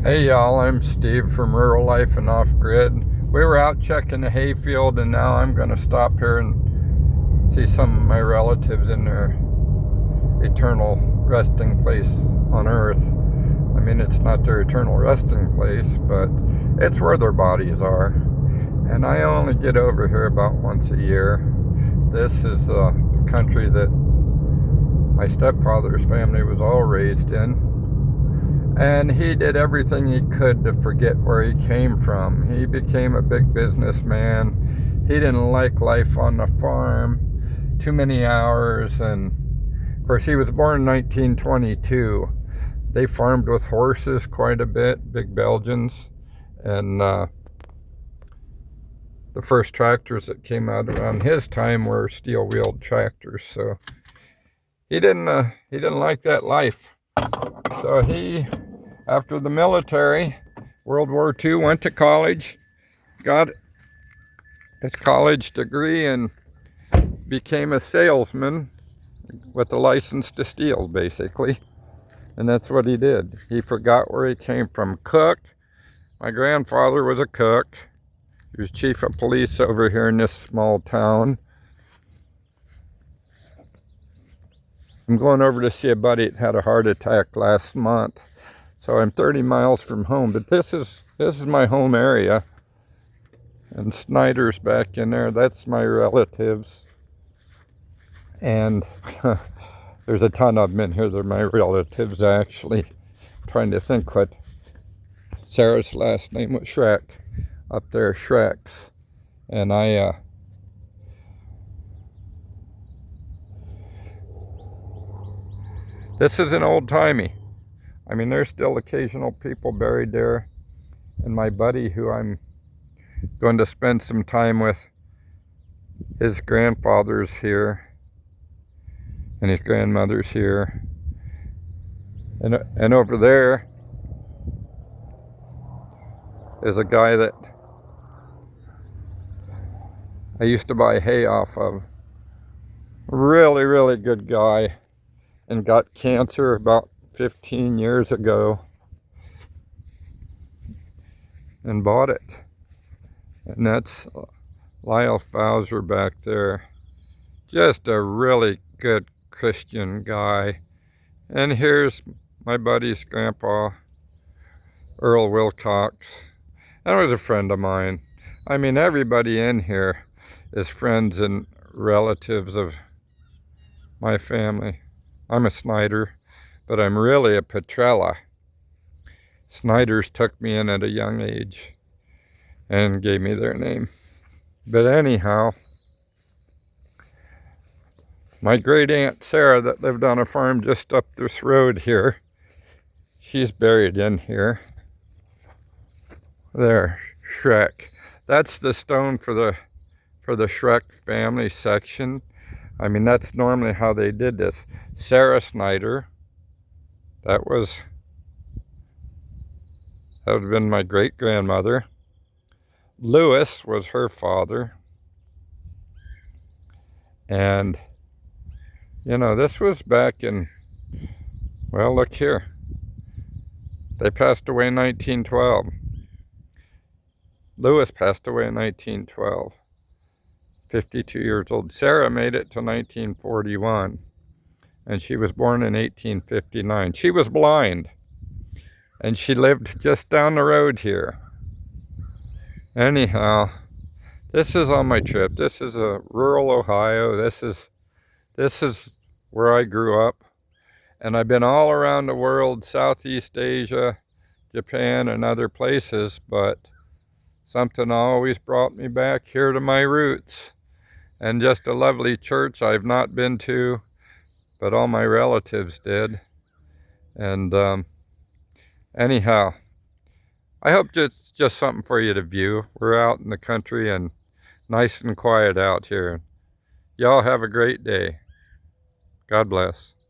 Hey y'all, I'm Steve from Rural Life and Off Grid. We were out checking the hayfield, and now I'm going to stop here and see some of my relatives in their eternal resting place on Earth. I mean, it's not their eternal resting place, but it's where their bodies are. And I only get over here about once a year. This is the country that my stepfather's family was all raised in. And he did everything he could to forget where he came from. He became a big businessman. He didn't like life on the farm, too many hours. And of course, he was born in 1922. They farmed with horses quite a bit, big Belgians. And the first tractors that came out around his time were steel-wheeled tractors. So he didn't like that life. So he, after the military, World War II, went to college, got his college degree, and became a salesman with a license to steal, basically. And that's what he did. He forgot where he came from. Cook. My grandfather was a cook. He was chief of police over here in this small town. I'm going over to see a buddy that had a heart attack last month. So I'm 30 miles from home, but this is my home area. And Snyder's back in there. That's my relatives. And there's a ton of them in here. They're my relatives, actually. I'm trying to think what Sarah's last name was. Shrek. Up there, Shrek's. And this is an old-timey. I mean, there's still occasional people buried there. And my buddy, who I'm going to spend some time with, his grandfather's here. And his grandmother's here. And over there is a guy that I used to buy hay off of. Really, really good guy. And got cancer about 15 years ago and bought it. And that's Lyle Fowler back there. Just a really good Christian guy. And here's my buddy's grandpa, Earl Wilcox. That was a friend of mine. I mean, everybody in here is friends and relatives of my family. I'm a Snyder, but I'm really a Petrella. Snyders took me in at a young age and gave me their name. But anyhow, my great aunt Sarah that lived on a farm just up this road here, she's buried in here. There, Shrek. That's the stone for the Shrek family section. I mean, that's normally how they did this. Sarah Snyder, that would have been my great-grandmother. Lewis was her father. And, you know, this was back in, well, look here. They passed away in 1912. Lewis passed away in 1912. 52 years old. Sarah made it to 1941, and she was born in 1859. She was blind, and she lived just down the road here. Anyhow, this is on my trip. This is a rural Ohio. This is where I grew up, and I've been all around the world, Southeast Asia, Japan, and other places, but something always brought me back here to my roots. And just a lovely church I've not been to, but all my relatives did. And anyhow, I hope it's just something for you to view. We're out in the country and nice and quiet out here. Y'all have a great day. God bless.